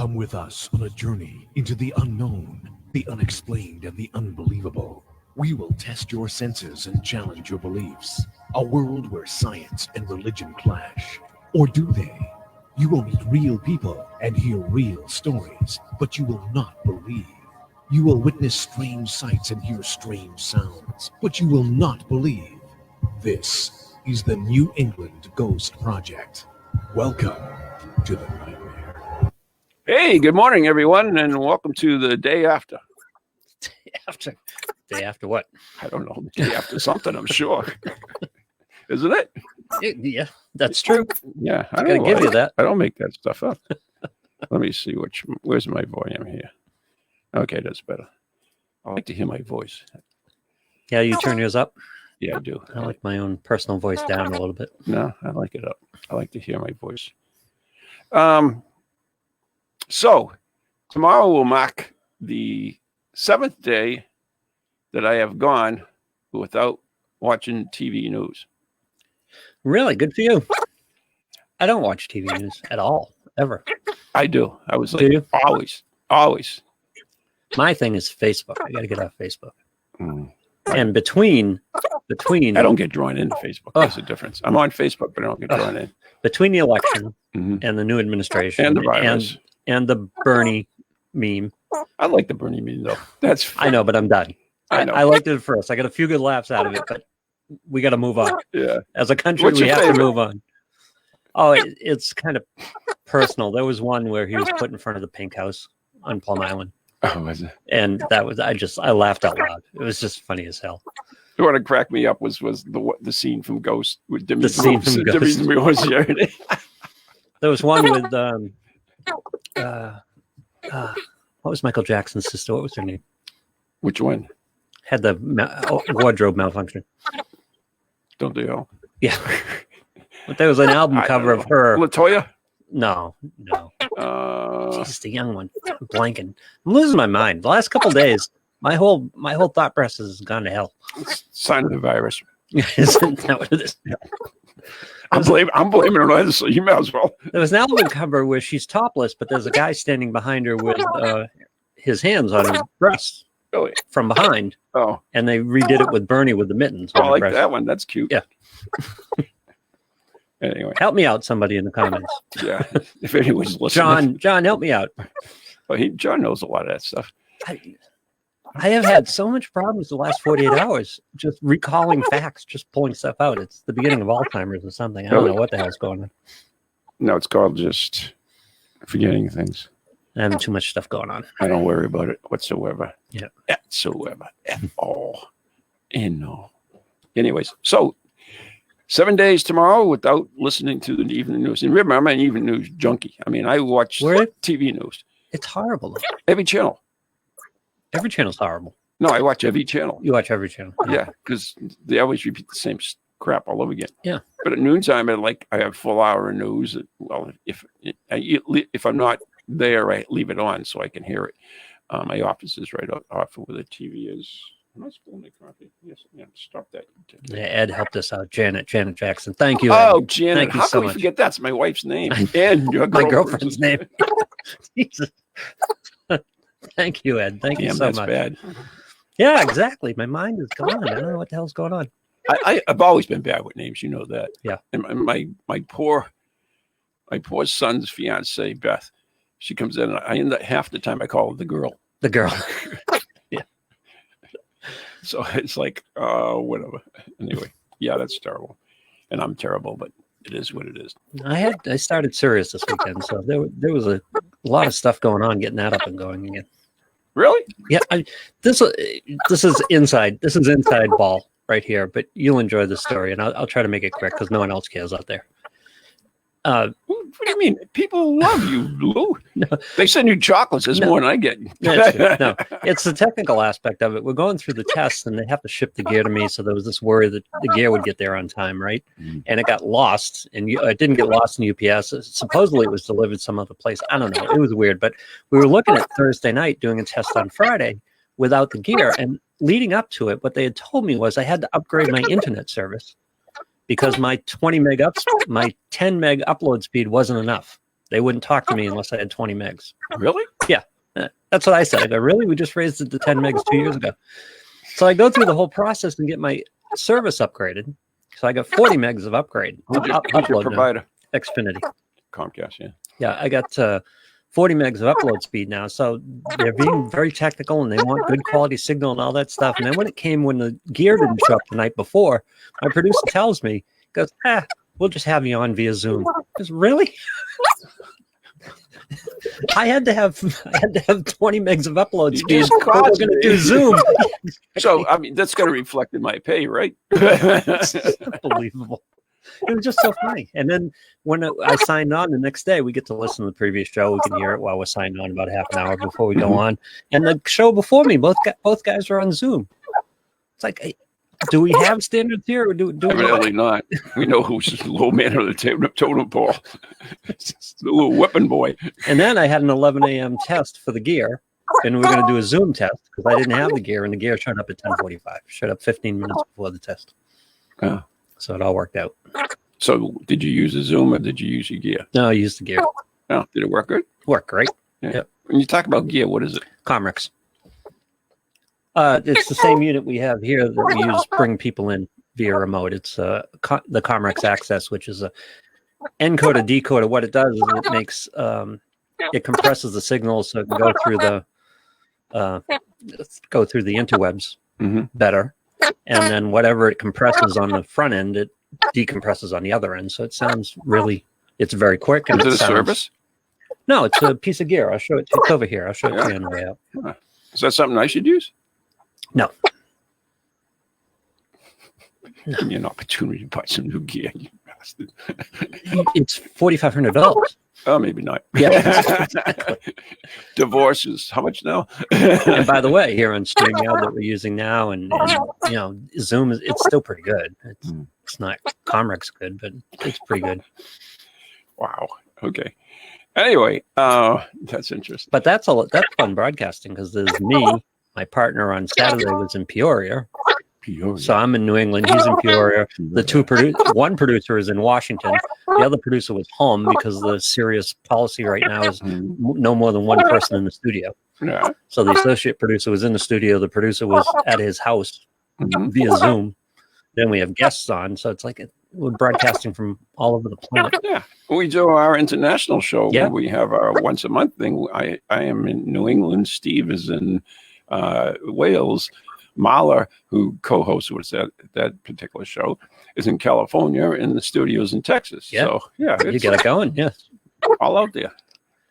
Come with us on a journey into the unknown, the unexplained, and the unbelievable. We will test your senses and challenge your beliefs. A world where science and religion clash. Or do they? You will meet real people and hear real stories, but you will not believe. You will witness strange sights and hear strange sounds, but you will not believe. This is the New England Ghost Project. Welcome to the nightmare. Hey, good morning, everyone, and welcome to the day after. Day after what? I don't know. Day after something, I'm sure. Isn't it? Yeah, that's true. Yeah, I gotta give you that. I don't make that stuff up. Let me see where's my volume here. Okay, that's better. I like to hear my voice. Yeah, you turn yours up? Yeah, I do. I like my own personal voice down a little bit. No, I like it up. I like to hear my voice. So tomorrow will mark the 7th day that I have gone without watching TV news. Really? Good for you. I don't watch TV news at all, ever. I do. I was like, Do you? always. My thing is Facebook. I got to get off Facebook. Mm. And between I don't get drawn into Facebook. There's a difference. I'm on Facebook, but I don't get drawn in. Between the election Mm-hmm. and the new administration And the virus. and the Bernie meme. I like the Bernie meme, though. That's fun. I know, but I'm done. I know. I liked it at first. I got a few good laughs out of it, but we got to move on. Yeah. As a country, What's we your have to favorite? move on. Oh, it's kind of personal. There was one where he was put in front of the Pink House on Plum Island. Oh, was it? And that was, I laughed out loud. It was just funny as hell. The one that cracked me up was the scene from Ghost with Demi. The scene from Ghost. There was one with, what was Michael Jackson's sister? What was her name? Which one? Had the wardrobe malfunction. Don't they all? Yeah. But there was an album cover of her. LaToya? No. Just She's the young one. I'm blanking. I'm losing my mind. The last couple of days, my whole thought process has gone to hell. sign of the virus. Isn't that what it is? I'm blaming her on this. You might as well. There was an album cover where she's topless, but there's a guy standing behind her with his hands on her breast Really? from behind. Oh. And they redid it with Bernie with the mittens. Oh, on I her like breast. that one. That's cute. Yeah. Anyway. Help me out, somebody in the comments. Yeah. If anyone's listening. John, help me out. Well, John knows a lot of that stuff. I have had so much problems the last 48 hours just recalling facts, just pulling stuff out. It's the beginning of Alzheimer's or something. I don't know what the hell's going on. No, it's called just forgetting things. I have too much stuff going on. I don't worry about it whatsoever. Yeah. Whatsoever. At all. And no. Anyways, so 7 days tomorrow without listening to the evening news. And remember, I'm an evening news junkie. I mean, I watch TV news. It's horrible. Every channel. Every channel's horrible. No, I watch every channel. You watch every channel. Yeah, because they always repeat the same crap all over again. Yeah. But at noontime, I have full hour of news. Well, if I'm not there, I leave it on so I can hear it. My office is right off of where the TV is. Am I spilling my coffee? Yes. Yeah, stop that. Yeah, Ed helped us out. Janet Jackson. Thank you, Ed. Oh, Janet. Thank you How so can we much. forget that's my wife's name and your My girlfriend's name. Jesus. Thank you, Ed. Thank you so that's much. Bad. Yeah, exactly. My mind is gone. I don't know what the hell's going on. I've always been bad with names. You know that. Yeah. And my poor son's fiance, Beth, she comes in and I end up half the time I call her the girl. The girl. Yeah. So it's like, whatever. Anyway, yeah, that's terrible. And I'm terrible, but it is what it is. I started Sirius this weekend, so there was a lot of stuff going on getting that up and going again. Really? Yeah, this is inside ball right here, but you'll enjoy the story, and I'll try to make it quick because no one else cares out there. What do you mean? People love you, Lou. No. They send you chocolates. There's more than I get. No, it's the technical aspect of it. We're going through the tests, and they have to ship the gear to me. So there was this worry that the gear would get there on time, right? Mm. And it got lost, and it didn't get lost in UPS. Supposedly, it was delivered some other place. I don't know. It was weird, but we were looking at Thursday night doing a test on Friday without the gear, and leading up to it, what they had told me was I had to upgrade my internet service because my 10 meg upload speed wasn't enough. They wouldn't talk to me unless I had 20 megs. Really? That's what I said. I go, really? We just raised it to 10 megs 2 years ago. So I go through the whole process and get my service upgraded. So I got 40 megs of upgrade. Who's your provider? Xfinity. Comcast, yeah. Yeah, I got 40 megs of upload speed now. So they're being very technical and they want good quality signal and all that stuff. And then when the gear didn't show up the night before, my producer tells me, goes, we'll just have you on via Zoom. I goes, really? I had to have 20 megs of upload speed. We're going to do Zoom. So, I mean, that's going to reflect in my pay, right? Unbelievable. It was just so funny. And then when I signed on the next day, we get to listen to the previous show. We can hear it while we're signed on about half an hour before we go on. And the show before me, both guys were on Zoom. It's like, hey, do we have standards here? Or do Evidently not. We know who's the low man of the totem pole. It's the little weapon boy. And then I had an 11 a.m. test for the gear. And we were going to do a Zoom test because I didn't have the gear. And the gear showed up at 10:45. Showed up 15 minutes before the test. Oh. So it all worked out. So did you use a Zoom or did you use your gear? No, I used the gear. Oh, did it work good? Worked great. Yeah. Yep. When you talk about gear, what is it? Comrex. It's the same unit we have here that we use to bring people in via remote. It's the Comrex Access, which is a encoder decoder. What it does is it makes it compresses the signal so it can go through the interwebs better, and then whatever it compresses on the front end, it decompresses on the other end. So it sounds it's very quick. And is it a service? No, it's a piece of gear. I'll show it. It's over here. I'll show it to you on the way out. Huh. Is that something I should use? No. Give me an opportunity to buy some new gear, you bastard. It's $4,500. Oh, maybe not. Yeah, exactly. Divorces. How much now? And by the way, here on StreamYard that we're using now, and Zoom it's still pretty good. It's not Comrex good, but it's pretty good. Wow. Okay. Anyway, that's interesting. But that's fun broadcasting because there's me. My partner on Saturday was in Peoria. So I'm in New England. He's in Peoria. One producer is in Washington. The other producer was home because the serious policy right now is no more than one person in the studio. Yeah. So the associate producer was in the studio. The producer was at his house via Zoom. Then we have guests on. So it's like we're broadcasting from all over the planet. Yeah. We do our international show. Yeah. We have our once a month thing. I am in New England. Steve is in Wales. Mahler, who co-hosts with that particular show, is in California, and the studio's in Texas. Yeah. So yeah, You get it going. Yes. all out there.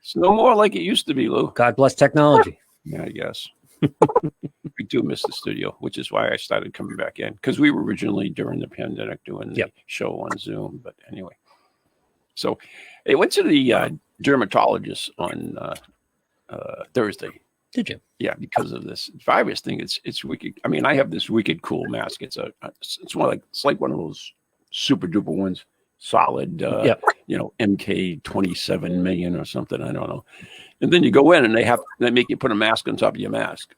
It's no more like it used to be, Lou. God bless technology. Yeah, I guess. We do miss the studio, which is why I started coming back in, because we were originally during the pandemic doing the show on Zoom. But anyway, so I went to the dermatologist on Thursday. Did you? Yeah, because of this virus thing. It's wicked. I mean, I have this wicked cool mask. It's like one of those super duper ones, solid. MK 27 million or something. I don't know. And then you go in and they make you put a mask on top of your mask.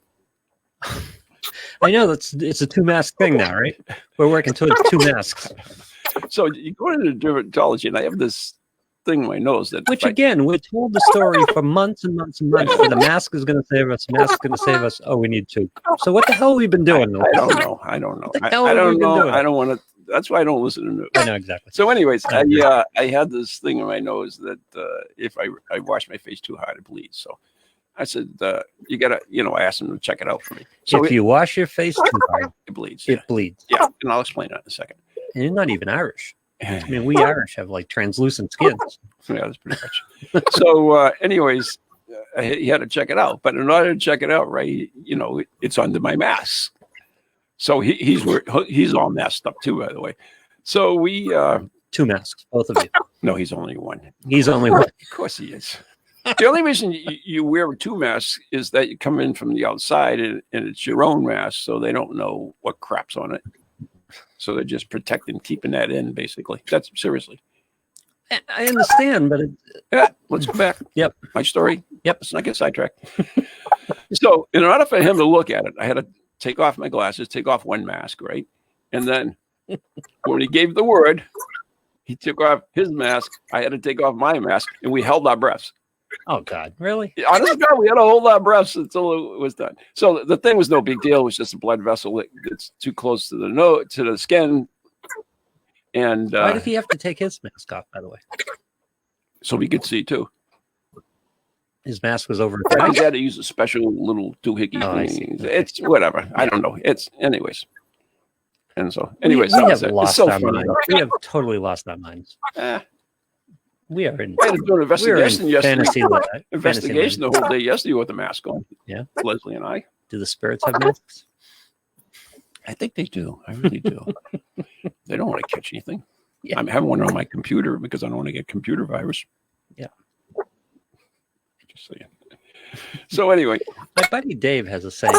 I know it's a 2-mask thing now, right? We're working towards 2 masks. So you go into the dermatology, and I have this thing in my nose that. Which again, we're told the story for months and months and months. The mask is going to save us. Mask is going to save us. Oh, we need 2. So what the hell have we been doing? I don't know. I don't know. I don't want to. That's why I don't listen to news. I know exactly. So, anyways, I had this thing in my nose that if I wash my face too hard, it bleeds. So I said, you gotta, I asked him to check it out for me. So if you wash your face too hard, it bleeds. It bleeds. Yeah, and I'll explain that in a second. And you're not even Irish. I mean, we Irish have like translucent skins. Yeah, that's pretty much. So, anyways, he had to check it out. But in order to check it out, right, it's under my mask. So he's all messed up too, by the way. So we 2 masks, both of you. No, he's only one. He's only one. Of course he is. The only reason you wear 2 masks is that you come in from the outside and it's your own mask, so they don't know what crap's on it. So they're just protecting, keeping that in, basically. That's seriously. I understand, but let's go back. Yep. My story. Yep. Let's not get sidetracked. So in order for him to look at it, I had to take off my glasses, take off one mask, right? And then when he gave the word, He took off his mask. I had to take off my mask, and we held our breaths. Oh God, really? Honest to God, we had to hold our breaths until it was done. So the thing was no big deal. It was just a blood vessel that's too close to the nose, to the skin. And Why did he have to take his mask off, by the way? So we could see too. His mask was over. I think he had to use a special little doohickey thing. It's whatever. I don't know. It's anyways. And so, anyways, we have lost so our funny. minds. We have totally lost our minds. We are in. I had to do an investigation yesterday. Fantasy the whole day yesterday with the mask on. Yeah, Leslie and I. Do the spirits have masks? I think they do. I really do. They don't want to catch anything. Yeah. I'm having one on my computer because I don't want to get computer virus. Yeah. Just saying. So anyway, my buddy Dave has a saying.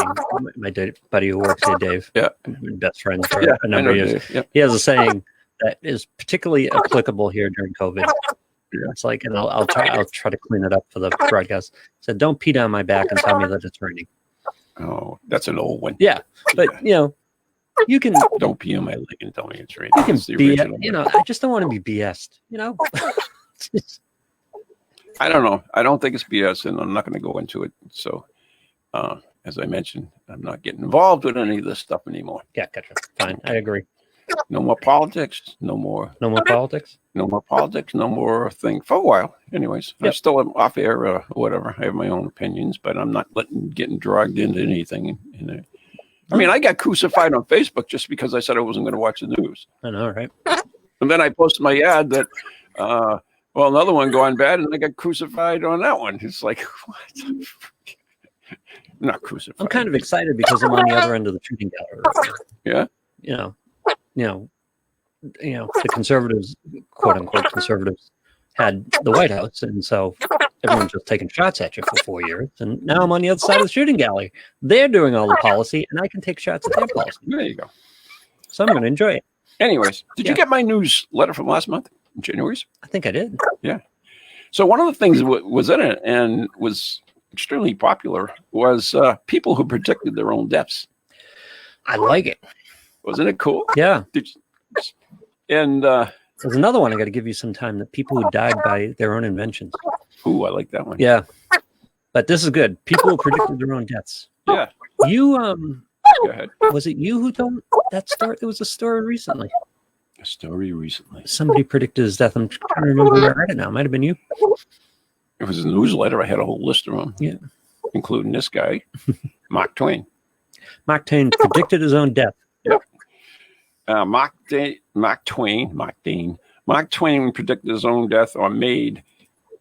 My buddy who works here, Dave. Yeah. Best friends for a number of years. Yeah. He has a saying that is particularly applicable here during COVID. Yeah. It's like, and I'll try to clean it up for the broadcast. He said, "Don't pee down my back and tell me that it's raining." Oh, that's an old one. Yeah, but you can don't pee on my leg and tell me it's raining. You can be, I just don't want to be BS'd. I don't know. I don't think it's BS, and I'm not going to go into it. So, as I mentioned, I'm not getting involved with any of this stuff anymore. Yeah, gotcha. Fine, I agree. No more politics. No more politics. No more politics. No more thing for a while. Anyways, yep. I still am off air or whatever. I have my own opinions, but I'm not getting dragged into anything. I mean, I got crucified on Facebook just because I said I wasn't going to watch the news. I know, right? And then I posted my ad that, another one going bad, and I got crucified on that one. It's like, what? Not crucified. I'm kind of excited because I'm on the other end of the shooting gallery. Yeah. The conservatives, quote unquote conservatives, had the White House, and so everyone's just taking shots at you for 4 years. And now I'm on the other side of the shooting gallery. They're doing all the policy, and I can take shots at their policy. There you go. So I'm going to enjoy it. Anyways, did you get my newsletter from last month, January's? I think I did. Yeah. So one of the things that was in it and was extremely popular was people who predicted their own deaths. I like it. Wasn't it cool? Yeah. And there's another one I got to give you some time, that people who died by their own inventions. Ooh, I like that one. Yeah. But this is good. People who predicted their own deaths. Yeah. You, go ahead. Was it you who told that story? There was a story recently. A story recently. Somebody predicted his death. I'm trying to remember where I read it now. It might have been you. It was a newsletter. I had a whole list of them. Yeah. Including this guy, Mark Twain. Mark Twain predicted his own death. Yep. Mark Twain predicted his own death, or made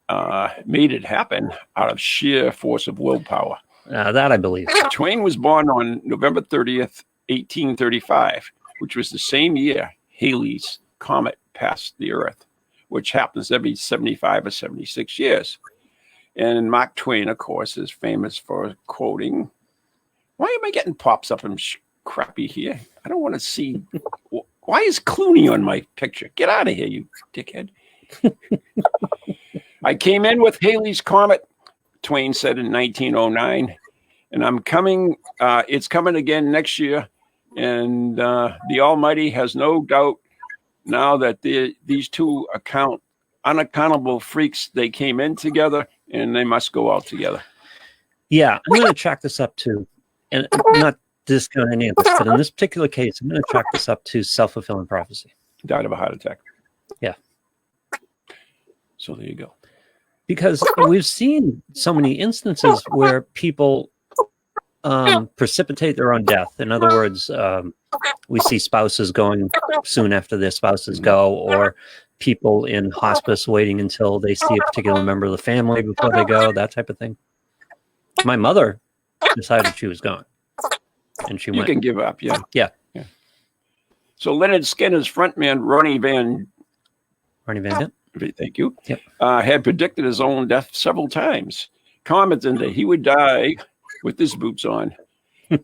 it happen out of sheer force of willpower. That I believe. Twain was born on November 30th, 1835, which was the same year Halley's Comet passed the Earth, which happens every 75 or 76 years. And Mark Twain, of course, is famous for quoting, "Why am I getting pops up and crappy here? I don't want to see. Why is Clooney on my picture? Get out of here, you dickhead." "I came in with Halley's Comet," Twain said in 1909, "and I'm coming. It's coming again next year. And the Almighty has no doubt now that these two unaccountable freaks, they came in together, and they must go out together." Yeah, I'm going to chalk this up to, and I'm not discounting any of this, but in this particular case, I'm going to chalk this up to self-fulfilling prophecy. Died of a heart attack. Yeah. So there you go. Because we've seen so many instances where people precipitate their own death. In other words, we see spouses going soon after their spouses go, or people in hospice waiting until they see a particular member of the family before they go, that type of thing. My mother decided she was going, and she went. You can give up, yeah. Yeah. So Leonard Skinner's frontman, Ronnie Van Dent. Thank you. Yep. Had predicted his own death several times, commenting that he would die with his boots on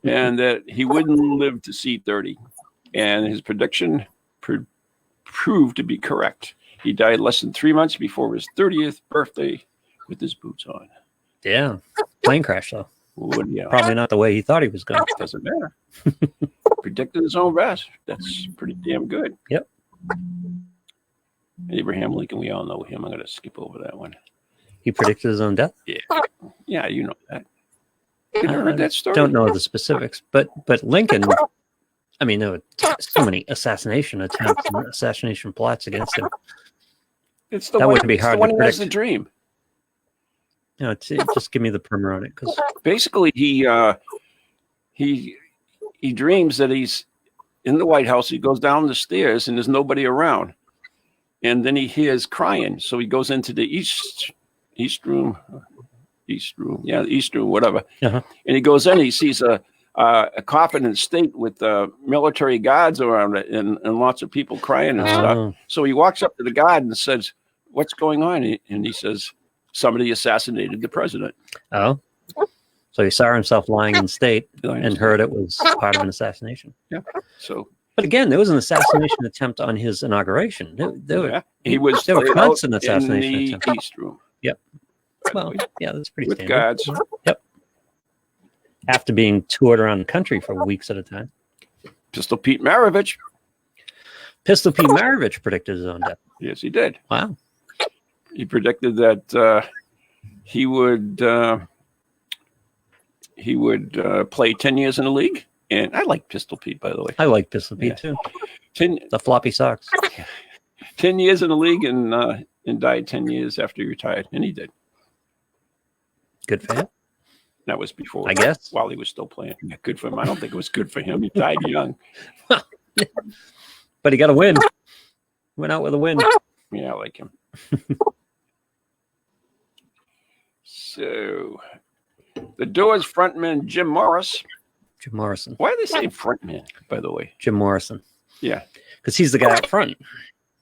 and that he wouldn't live to see 30. And his prediction proved to be correct. He died less than 3 months before his 30th birthday with his boots on. Yeah. Plane crash, though. Yeah. Probably not the way he thought he was going. Doesn't matter. Predicted his own best. That's pretty damn good. Yep. Abraham Lincoln, we all know him. I'm going to skip over that one. He predicted his own death. Yeah, you know that. You never heard that story? Don't know the specifics, but Lincoln. I mean, there were so many assassination attempts and assassination plots against him. It's the That one, wouldn't be it's hard the one to who has the predict. dream. Just give me the primer on it, because Basically, he dreams that he's in the White House. He goes down the stairs and there's nobody around, and then he hears crying. So he goes into the east room, whatever. Uh-huh. And he goes in. He sees a coffin in state with military guards around it and lots of people crying and stuff. So he walks up to the guard and says, "What's going on?" And he says, "Somebody assassinated the president." Oh, so he saw himself lying in state and heard it was part of an assassination. Yeah. So, but again, there was an assassination attempt on his inauguration. There were constant assassination in the attempts. East Room. Yep. Well, yeah, that's pretty With standard. guards. Yep. After being toured around the country for weeks at a time. Pistol Pete Maravich. Pistol Pete Maravich predicted his own death. Yes, he did. Wow. He predicted that he would play 10 years in the league. And I like Pistol Pete, by the way. I like Pistol Pete too. 10 The floppy socks. 10 years in the league and died 10 years after he retired. And he did. Good for him. That was before, I guess. while he was still playing. Yeah, good for him. I don't think it was good for him. He died young. But he got a win. Went out with a win. Yeah, I like him. So, the Doors frontman Jim Morrison. Jim Morrison. Why do they say frontman, by the way? Jim Morrison. Yeah. Because he's the guy up front.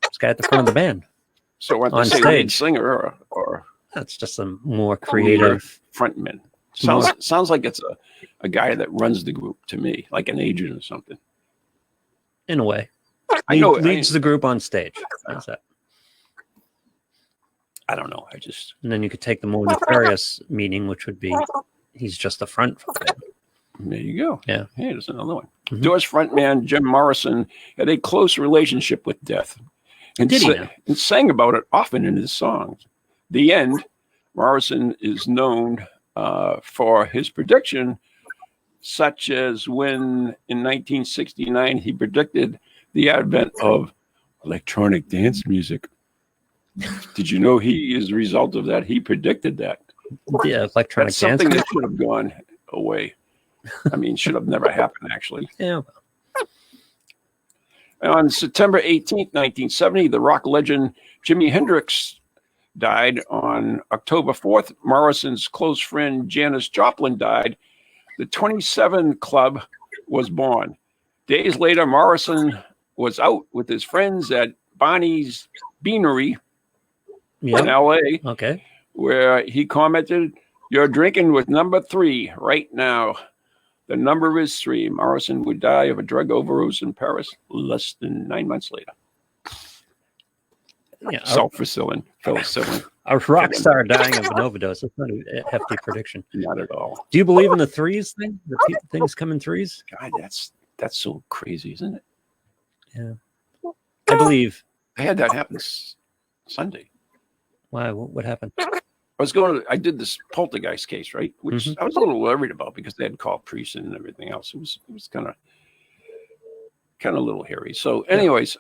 This guy at the front of the band. So when they On say stage. lead singer or That's just a more creative. frontman. Sounds like it's a guy that runs the group to me, like an agent or something. In a way. I know. Leads the group on stage. How's that? I don't know. And then you could take the more nefarious meaning, which would be he's just the front. There you go. Yeah. Hey, there's another one. Mhm. Doors frontman Jim Morrison had a close relationship with death. And, Did he now? and sang about it often in his songs. The End, Morrison is known for his prediction, such as when in 1969 he predicted the advent of electronic dance music. Did you know he is the result of that? He predicted that. Yeah, electronic That's dance. something that should have gone away. I mean, should have never happened, actually. Yeah. On September 18th, 1970, the rock legend Jimi Hendrix died. On October 4th, Morrison's close friend Janis Joplin died. The 27 Club was born. Days later, Morrison was out with his friends at Bonnie's Beanery in L.A., Okay. where he commented, "You're drinking with number 3 right now. The number is 3. Morrison would die of a drug overdose in Paris less than 9 months later." Yeah. Self-fulfilling. A rock star dying of an overdose. That's not a hefty prediction. Not at all. Do you believe in the threes thing? Things come in threes? God, that's so crazy, isn't it? Yeah. I believe. I had that happen Sunday. Why? What happened? I did this poltergeist case, right? Which I was a little worried about because they had called priests and everything else. It was kind of a little hairy. So, anyways,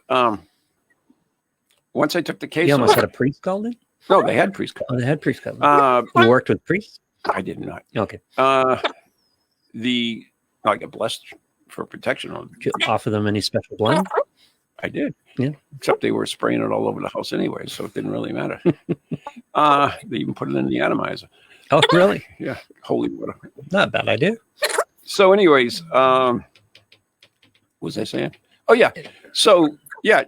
once I took the case, You almost had a priest called in? No, they had priests called. Oh, they had priests called in. You worked with priests? I did not. Okay. I got blessed for protection on. Did you offer them any special blend? I did. Yeah. Except they were spraying it all over the house anyway, so it didn't really matter. They even put it in the atomizer. Oh, really? Yeah, holy water. Not a bad idea. So, anyways, what was I saying? Oh, yeah. So, yeah,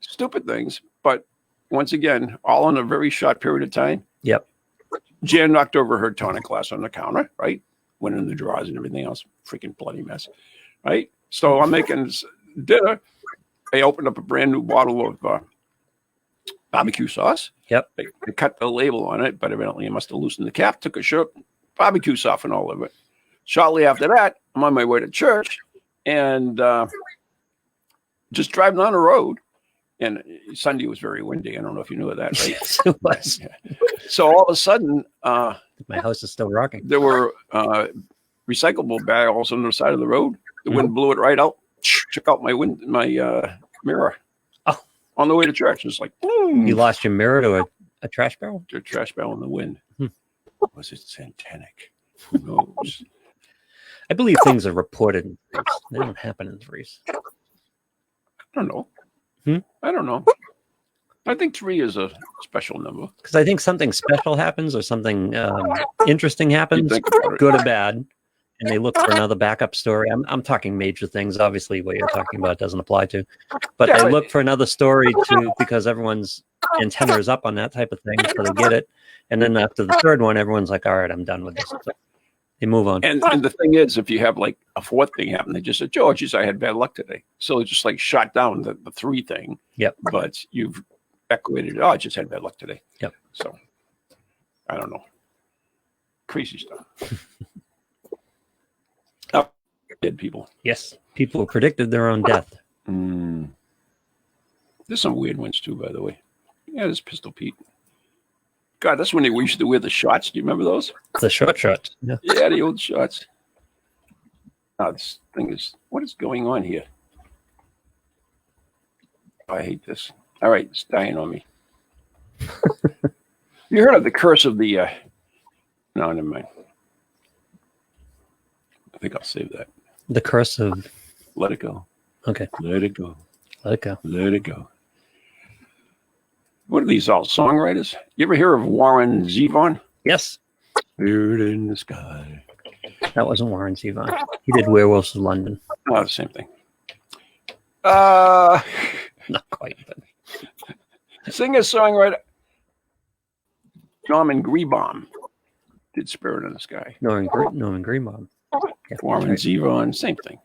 stupid things, but once again, all in a very short period of time. Yep. Jan knocked over her tonic glass on the counter, right? Went in the drawers and everything else. Freaking bloody mess, right? So I'm making dinner. I opened up a brand new bottle of barbecue sauce. Yep. I cut the label on it, but evidently I must have loosened the cap, took a shot, barbecue sauce and all of it. Shortly after that, I'm on my way to church and just driving down the road. And Sunday was very windy. I don't know if you knew that, right? Yes, it was. Yeah. So all of a sudden, My house is still rocking. there were recyclable barrels on the side of the road. The wind blew it right out. Took out my mirror. Oh. On the way to church. It's like, boom. You lost your mirror to a trash barrel? A trash barrel in the wind. Hmm. Was it satanic? Who knows? I believe things are reported in threes. They don't happen in threes. I don't know. Hmm? I don't know. I think 3 is a special number. Because I think something special happens or something interesting happens, think about it. good or bad, and they look for another backup story. I'm talking major things. Obviously, what you're talking about doesn't apply to. But Yeah, they but- look for another story too because everyone's antenna is up on that type of thing, so they get it. And then after the third one, everyone's like, all right, I'm done with this. So they move on. And the thing is, if you have like a 4th thing happen, they just said, "Oh, geez, I had bad luck today." So it just like shot down the 3 thing. Yep. But you've equated it. Oh, I just had bad luck today. Yep. So I don't know. Crazy stuff. Oh, dead people. Yes, people predicted their own death. Mm. There's some weird ones too, by the way. Yeah, there's Pistol Pete. God, that's when we used to wear the shorts. Do you remember those? The short shorts. Yeah. Yeah, the old shorts. Oh, this thing is, what is going on here? Oh, I hate this. All right, it's dying on me. You heard of the curse of the, no, never mind. I think I'll save that. The curse of. Let it go. Okay, Let it go. let it go. Let it go. What are these all songwriters? You ever hear of Warren Zevon? Yes, Bird in the sky. that wasn't Warren Zevon. He did Werewolves of London. Oh, the same thing. Not quite, but Singer-songwriter Norman Greenbaum did Spirit in the Sky. Norman Greenbaum. Yeah, Warren that's right. Zevon, same thing.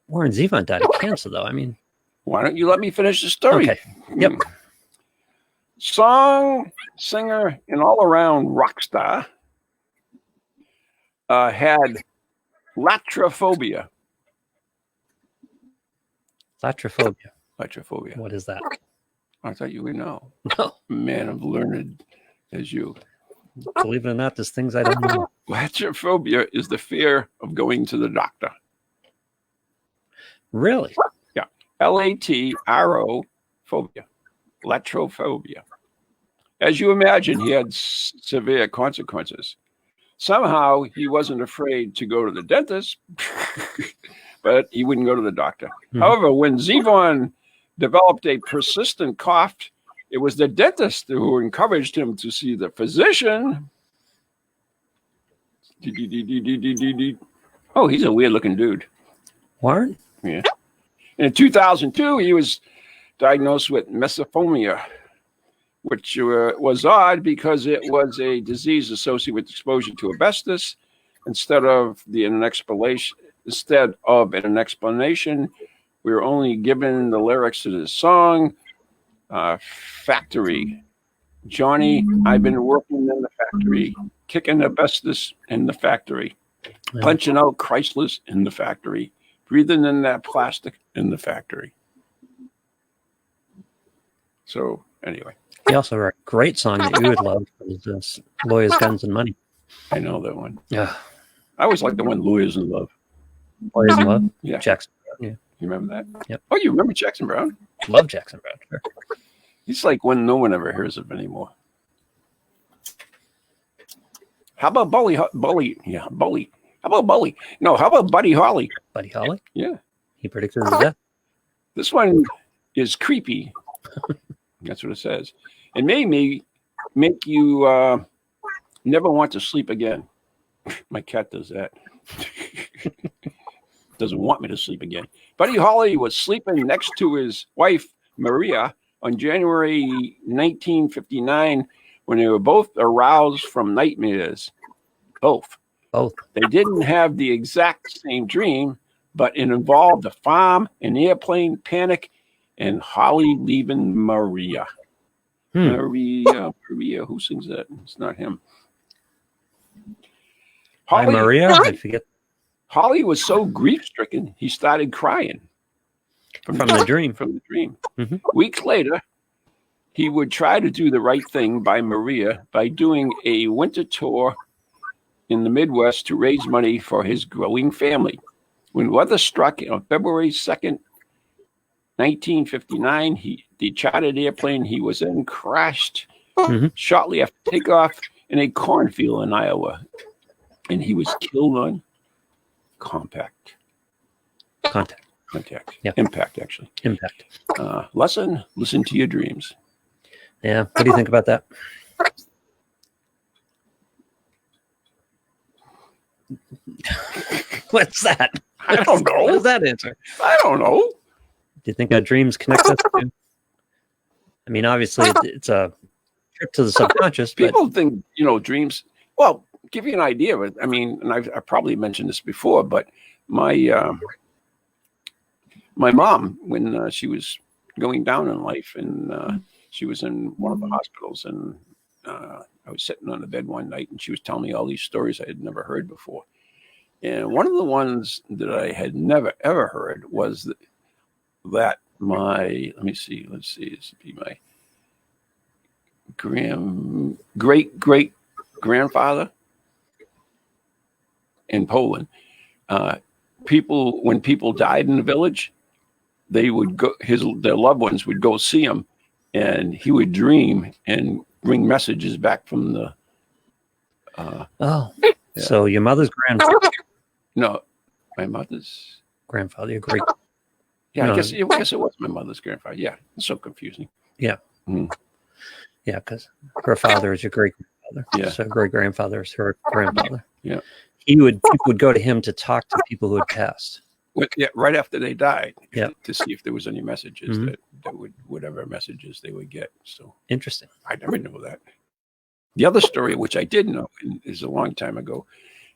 Warren Zevon died of cancer, though. I mean, Why don't you let me finish the story? okay. Yep. Song, singer, and all-around rock star had latrophobia. Latrophobia. Latrophobia. What is that? I thought you would know. No, Man of learned as you. believe it or not, there's things I don't know. Latrophobia is the fear of going to the doctor. Really? Latro phobia. Latrophobia. As you imagine, he had severe consequences. Somehow he wasn't afraid to go to the dentist, but he wouldn't go to the doctor. Mhm. However, when Zevon developed a persistent cough, it was the dentist who encouraged him to see the physician. Oh, he's a weird looking dude. Warren? Yeah. In 2002, he was diagnosed with mesothelioma, which was odd because it was a disease associated with exposure to asbestos. Instead of an explanation, we were only given the lyrics to this song, Factory. Johnny, I've been working in the factory, kicking asbestos in the factory, Yeah. punching out Chryslers in the factory, breathing in that plastic in the factory. So anyway, He also wrote a great song that you would love. It was Lawyers, Guns, and Money. I know that one. Yeah. I always like the one Lawyers in Love. Lawyers in Love? Yeah. Jackson. Yeah. You remember that? Yep. Oh, you remember Jackson Brown? Love Jackson Brown. Sure. He's like one no one ever hears of anymore. How about Bully? Yeah, Bully. How about Bully? No, how about Buddy Holly? Buddy Holly? Yeah. He predicted his death. This one is creepy. That's what it says. It may make you never want to sleep again. My cat does that. Doesn't want me to sleep again. Buddy Holly was sleeping next to his wife, Maria, on January 1959 when they were both aroused from nightmares. Both. They didn't have the exact same dream, but it involved a farm, an airplane, panic, and Holly leaving Maria. Maria, who sings that? It's not him. Hi, Maria. I forget. Holly was so grief-stricken, he started crying. From the dream. From the dream. Mhm. Weeks later, he would try to do the right thing by Maria by doing a winter tour in the Midwest to raise money for his growing family. When weather struck on February 2nd, 1959, the chartered airplane he was in crashed shortly after takeoff in a cornfield in Iowa, and he was killed on contact. Yeah. Impact, actually. Impact. Listen to your dreams. Yeah. What do you think about that? What's that? I don't know. What does that answer? I don't know. Do you think our dreams connect us to? I mean, obviously, it's a trip to the subconscious. People think, dreams. Well, give you an idea. But I mean, and I've probably mentioned this before, but my mom, when she was going down in life, and she was in one of the hospitals, and I was sitting on the bed one night, and she was telling me all these stories I had never heard before. And one of the ones that I had never, ever heard was that my, let's see, this would be my great grandfather in Poland. When people died in the village, they would go, their loved ones would go see him, and he would dream and bring messages back from the. Yeah. So your mother's grandfather. No, my mother's grandfather. Your great. Yeah, No. I guess it was my mother's grandfather. Yeah, it's so confusing. Yeah. Mm. Yeah, because her father is your great grandfather. Yeah. So great grandfather is her grandfather. Yeah. People would go to him to talk to people who had passed. Right after they died. Yeah. To see if there was any messages that would, whatever messages they would get. So Interesting. I never knew that. The other story, which I did know, is a long time ago,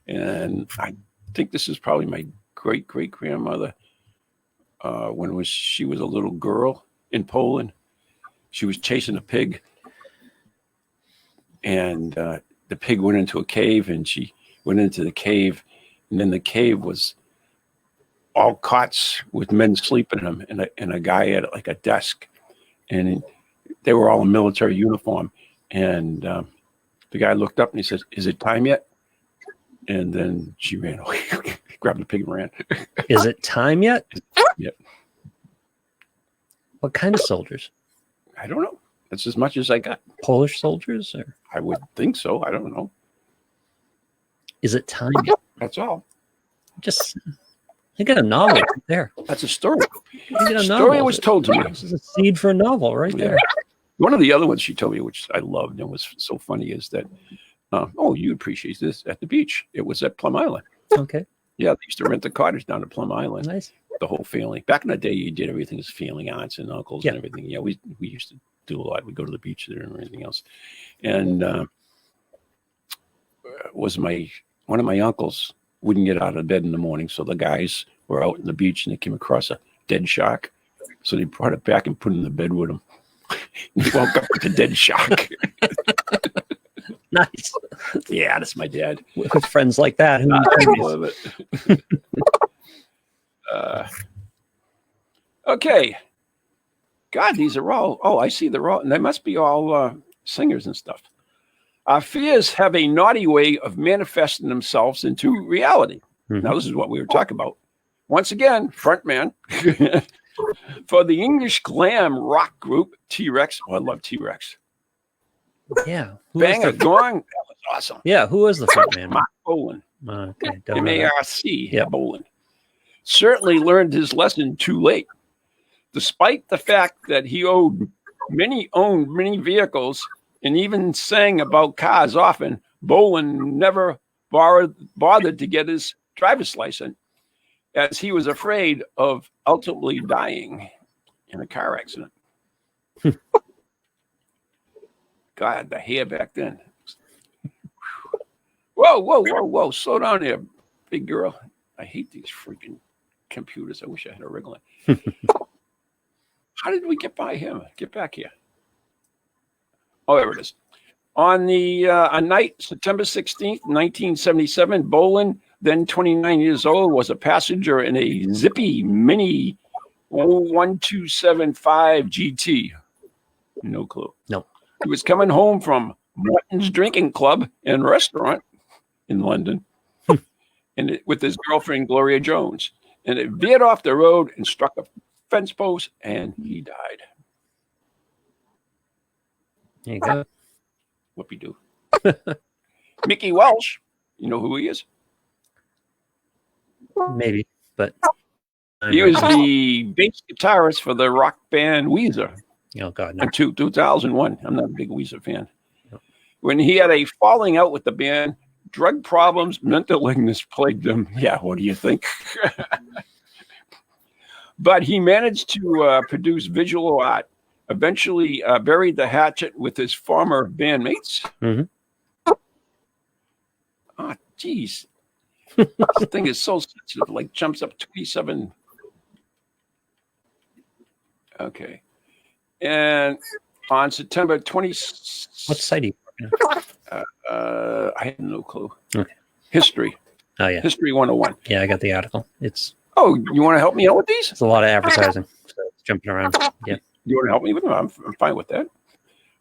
and I think this is probably my great grandmother. When she was a little girl in Poland, she was chasing a pig, and the pig went into a cave, and she went into the cave, and then the cave was all cots with men sleeping in them, and a guy at like a desk, and they were all in military uniform, and the guy looked up and he says, "Is it time yet?" And then she ran away, grabbed the pig and ran. Is it time yet? Yep. What kind of soldiers? I don't know. That's as much as I got. Polish soldiers? Or I would think so. I don't know. is it time yet? That's all. Just you got a novel right there. That's a story. You got a Story novel. was told to me. This is a seed for a novel right there. One of the other ones she told me, which I loved and was so funny, is that, you appreciate this at the beach. It was at Plum Island. Okay. Yeah, they used to rent the cottage down at Plum Island. Nice. The whole family. Back in the day, you did everything as family, aunts and uncles Yeah. and everything. Yeah, we used to do a lot. We'd go to the beach there and everything else. And one of my uncles wouldn't get out of bed in the morning, so the guys were out on the beach and they came across a dead shark. So they brought it back and put it in the bed with them. He woke up with a dead shark. Nice. Yeah, that's my dad. With friends like that. Who I love it. Okay. God, these are all. Oh, I see they're all. And they must be all singers and stuff. Our fears have a naughty way of manifesting themselves into reality. Mhm. Now, this is what we were talking about. Once again, frontman for the English glam rock group T-Rex. Oh, I love T-Rex. Yeah. Bang a gong. That was awesome. Yeah. Who was the front man? Mark Bolan. Okay. Don't know that. M-A-R-C. Yep. Bolan. Certainly learned his lesson too late. Despite the fact that he owned many vehicles and even sang about cars often, Bolan never bothered to get his driver's license, as he was afraid of ultimately dying in a car accident. God, the hair back then. Whoa. Slow down there, big girl. I hate these freaking computers. I wish I had a regular. How did we get by him? Get back here. Oh, there it is. On night, September 16th, 1977, Bolan, then 29 years old, was a passenger in a zippy mini 01275 GT. No clue. No. He was coming home from Martin's Drinking Club and Restaurant in London with his girlfriend, Gloria Jones. And it veered off the road and struck a fence post, and he died. There you go. Whoopie-doo. Mickey Welsh. You know who he is? Maybe, but He was the bass guitarist for the rock band Weezer oh God, no. in 2001. I'm not a big Weezer fan. When he had a falling out with the band, drug problems, mental illness plagued him. Yeah, what do you think? But he managed to produce visual art, eventually buried the hatchet with his former bandmates. Mhm. Oh, geez. This thing is so sensitive, like jumps up 27. Okay. And on September 20. What site are you working on? I have no clue. Okay. History. Oh yeah, History 101. yeah. I got the article. It's Oh, you want to help me out with these? a lot of advertising. So it's jumping around. Yeah. You want to help me with them? I'm fine with that.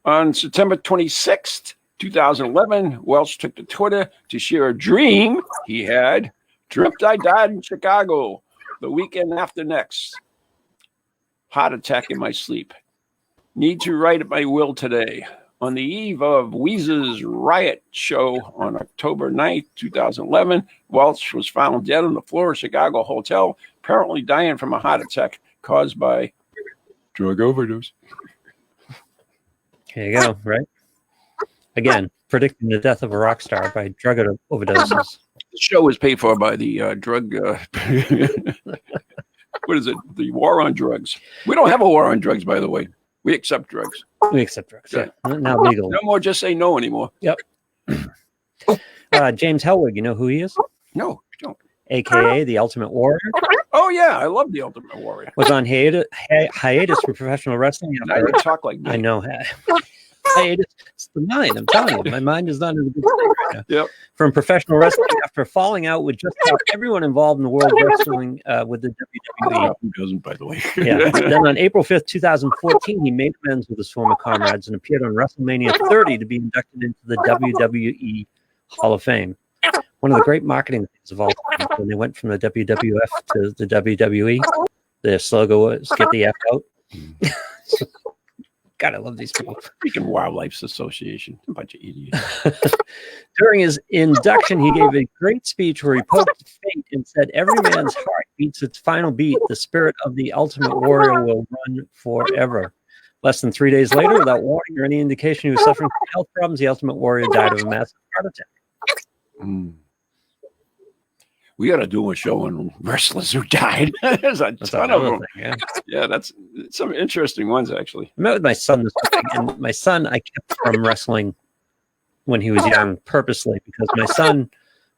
On September 26th, 2011, Welsh took to Twitter to share a dream he had. Dreamt I died in Chicago the weekend after next. Heart attack in my sleep. Need to write my will today. On the eve of Weezer's Riot show on October 9th, 2011, Welsh was found dead on the floor of Chicago hotel, apparently dying from a heart attack caused by drug overdose. There you go. Right. Again, predicting the death of a rock star by drug overdoses. The show is paid for by the drug. What is it? The war on drugs. We don't have a war on drugs, by the way. We accept drugs. We accept drugs. Yeah. Now legal. No more just say no anymore. Yep. James Hellwig, you know who he is? No, I don't. AKA the Ultimate Warrior. Oh, yeah. I love the Ultimate Warrior. Was on hiatus for professional wrestling. Now you talk like me. I know. Hiatus. It's the mind. I'm telling you, my mind is not in a good state right now. Yep. From professional wrestling after falling out with just about everyone involved in the world of wrestling with the WWE. Who doesn't, by the way? Yeah. Then on April 5th, 2014, he made amends with his former comrades and appeared on WrestleMania 30 to be inducted into the WWE Hall of Fame. One of the great marketing things of all time, when they went from the WWF to the WWE, their slogan was "Get the F out." God, I love these people. Freaking Wildlife Association. A bunch of idiots. During his induction, he gave a great speech where he poked fate and said, "Every man's heart beats its final beat. The spirit of the Ultimate Warrior will run forever." Less than 3 days later, without warning or any indication he was suffering from health problems, the Ultimate Warrior died of a massive heart attack. We got to do a show on wrestlers who died. There's a ton of them. Thing, Yeah, that's some interesting ones, actually. I met with my son this week, and my son I kept from wrestling when he was young purposely because my son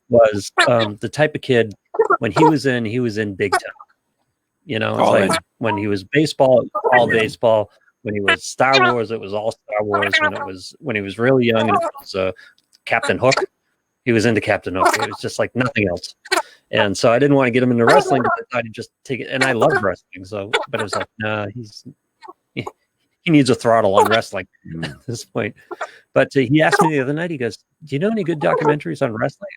was the type of kid when he was in big time. You know, it's like when he was baseball, it was all baseball. When he was Star Wars, it was all Star Wars. When he was really young, and it was Captain Hook. He was into Captain Hook. It was just like nothing else. And so I didn't want to get him into wrestling, but I thought he'd just take it. And I love wrestling. So, but it was like, nah, he needs a throttle on wrestling at this point. But he asked me the other night, he goes, "Do you know any good documentaries on wrestling?"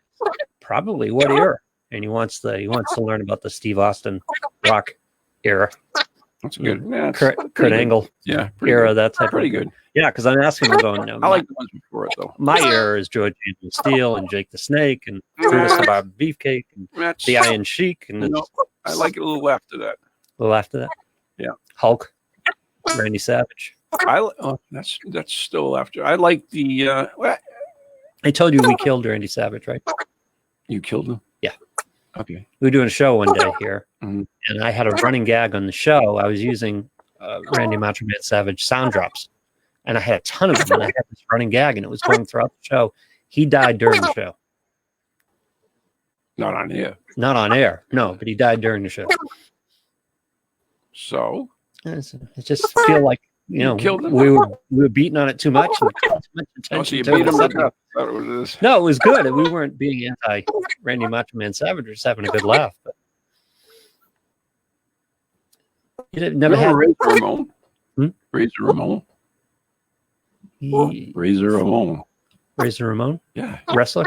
Probably. What era? And he wants to learn about the Steve Austin Rock era. That's good. Yeah, Kurt Angle era, that type pretty of good. Yeah, because I'm asking him going, no, I like the ones before it, though. my era is George Angel Steele and Jake the Snake and Brutus the Barber Beefcake and the Iron Sheik. And I like it a little after that. a little after that. Yeah. Hulk, Randy Savage. That's still after. I like the. I told you we killed Randy Savage, right? You killed him? Yeah. Okay. We were doing a show one day here, Mhm. and I had a running gag on the show. I was using Randy Macho Man Savage sound drops, and I had a ton of them, and I had this running gag, and it was going throughout the show. He died during the show. Not on here. Not on air, no, but he died during the show. So I just feel like, killed him? we were beating on it too much. And too much attention so you to beat it. him up. That's what it is. No, it was good. We weren't being anti Randy Macho Man Savage. We were just having a good laugh. But You never had Razor Ramon. Hmm? Razor Ramon. Razor Ramon. Razor Ramon, Yeah. wrestler.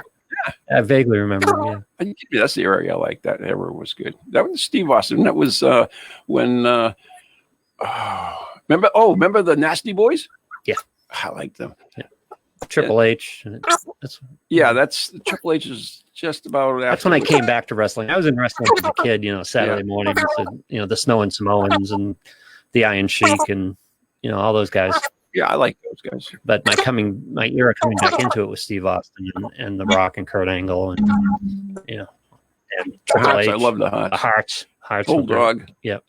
I vaguely remember him. Yeah. That's the area I like. That era was good. That was Steve Austin. That was when. Remember the Nasty Boys? Yeah, I like them. Yeah. Triple H. That's Triple H is just about. That's when I came back to wrestling. I was in wrestling as a kid. Saturday mornings. The Snow and Samoans and the Iron Sheik and all those guys. Yeah, I like those guys. But my era coming back into it was Steve Austin and The Rock and Kurt Angle and and Triple H. I love the Hearts. Hearts. Bulldog. Yep.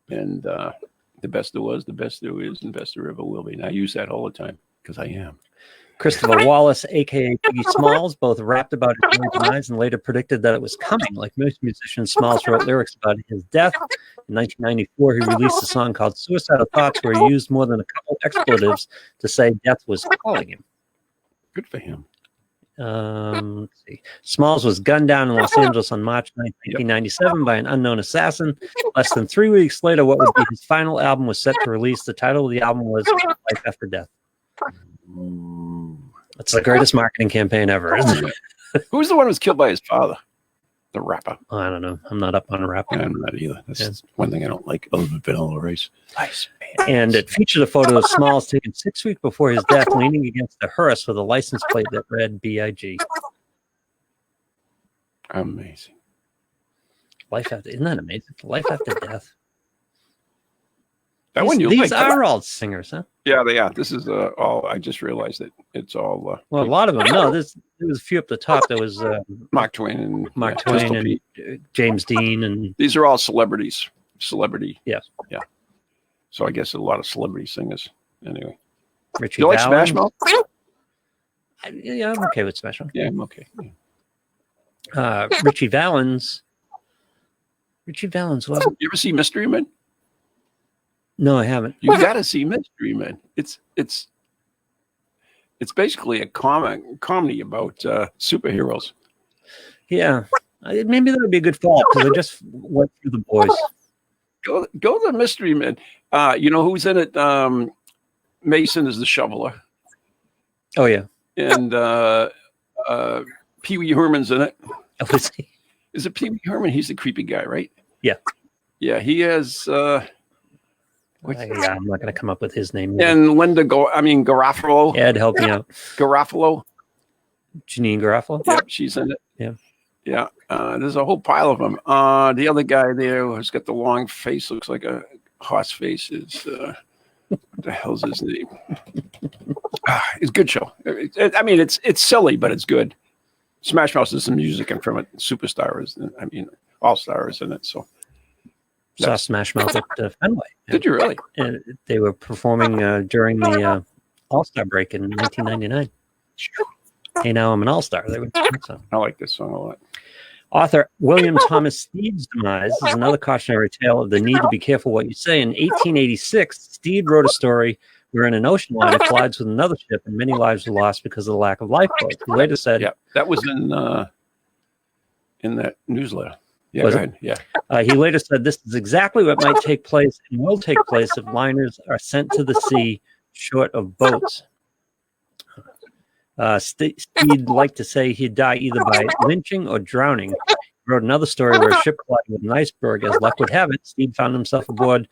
And the best there was, the best there is, and best there ever will be. And I use that all the time because I am. Christopher Wallace, a.k.a. Biggie Smalls, both rapped about his own demise and later predicted that it was coming. Like most musicians, Smalls wrote lyrics about his death. In 1994, he released a song called Suicidal Thoughts, where he used more than a couple expletives to say death was calling him. Good for him. Let's see. Smalls was gunned down in Los Angeles on March 9, 1997 by an unknown assassin. Less than 3 weeks later, what would be his final album was set to release. The title of the album was Life After Death. That's the greatest marketing campaign ever, isn't it? Who's the one who was killed by his father? The rapper. Oh, I don't know. I'm not up on rap. I'm not either. That's one thing I don't like other than Vanilla Rice. Nice. And it featured a photo of Smalls taken 6 weeks before his death, leaning against a hearse with a license plate that read B.I.G. Amazing. Isn't that amazing? Life after death. These are all singers, huh? Yeah, they are. This is all. I just realized that it's all. Well, a lot of them. No, there was a few up the top. There was Mark Twain and James Dean, and these are all celebrities. Yes. Yeah. So I guess a lot of celebrity singers. Anyway. Richie you like Valens? Smash Mouth? Yeah, I'm okay with Smash Mouth. Yeah, I'm okay. Yeah. Richie Valens. Richie Valens. What? You ever see Mystery Men? No, I haven't. You got to see Mystery Men. It's basically a comedy about superheroes. Yeah, maybe that would be a good follow-up because I just went through The Boys. Go to Mystery Men. You know who's in it? Mason is the shoveler. Oh yeah, and Pee Wee Herman's in it. Oh, is he? Is it Pee Wee Herman? He's the creepy guy, right? Yeah. Yeah, he has. I'm not going to come up with his name. And Garofalo. Ed, help me out. Garofalo. Janine Garofalo. Yeah, she's in it. Yeah. Yeah. There's a whole pile of them. The other guy there who's got the long face, looks like a horse face, is what the hell's his name? It's a good show. It's silly, but it's good. Smash Mouth is some music and from it. Superstar is, All Star is in it. So. Saw Smash Mouth at Fenway. Did you really? And they were performing during the All-Star break in 1999. Hey, now I'm an All-Star. They were so. I like this song a lot. Author William Thomas Steed's demise is another cautionary tale of the need to be careful what you say. In 1886, Steed wrote a story wherein an ocean liner collides with another ship and many lives were lost because of the lack of lifeboats. He later said... Yeah, that was in that newsletter. Yeah, go ahead. Yeah. He later said, "This is exactly what might take place and will take place if liners are sent to the sea short of boats." Steed liked to say he'd die either by lynching or drowning. He wrote another story where a ship collided with an iceberg. As luck would have it, Steed found himself aboard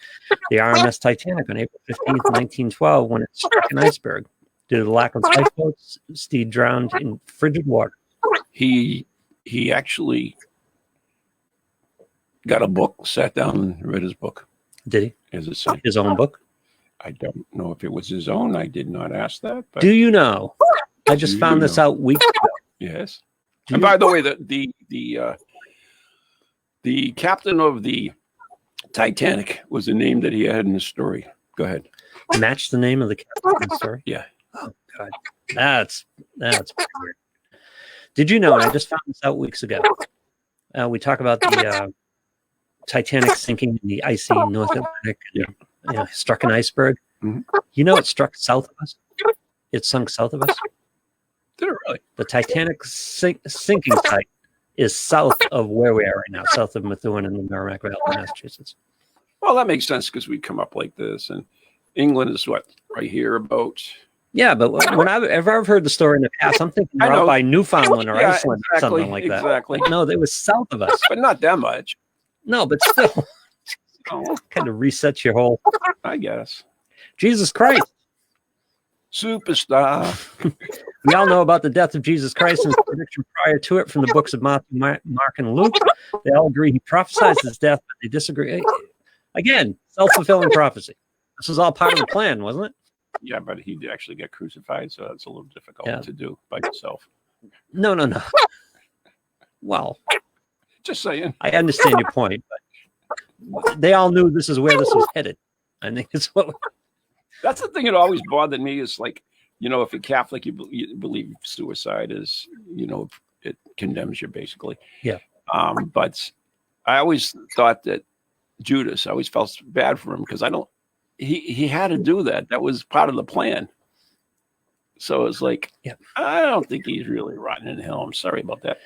the RMS Titanic on April 15th, 1912, when it struck an iceberg. Due to the lack of lifeboats, Steed drowned in frigid water. He actually got a book, sat down and read his book. Did he? His own book? I don't know if it was his own. I did not ask that. But do you know? I just found this out weeks ago. Yes. And by the way, the captain of the Titanic was the name that he had in the story. Go ahead. Match the name of the captain in the story? Yeah. Oh God, that's weird. Did you know? And I just found this out weeks ago. We talk about the Titanic sinking in the icy North Atlantic. And, struck an iceberg. Mm-hmm. You know, it struck south of us. It sunk south of us. Did it really? The Titanic sinking site is south of where we are right now, south of Methuen in the Merrimack Valley, Massachusetts. Well, that makes sense because we come up like this, and England is what right here about. Yeah, but whenever I've heard the story in the past, I'm thinking they're out by Newfoundland or Iceland or something like that. Exactly. Like, no, they was south of us. But not that much. No, but still. Oh, Kind of resets your whole. I guess. Jesus Christ. Superstar. We all know about the death of Jesus Christ and his prediction prior to it from the books of Matthew, Mark, and Luke. They all agree he prophesied his death, but they disagree. Again, self-fulfilling prophecy. This was all part of the plan, wasn't it? Yeah, but he did actually get crucified, so that's a little difficult to do by yourself. No. Well, just saying. I understand your point, but they all knew this is where this was headed. I think it's what. That's the thing that always bothered me is like, if you're Catholic, you believe suicide is, it condemns you basically. Yeah. But I always thought that Judas, I always felt bad for him because he had to do that. That was part of the plan. So it's like, I don't think he's really rotten in hell. I'm sorry about that.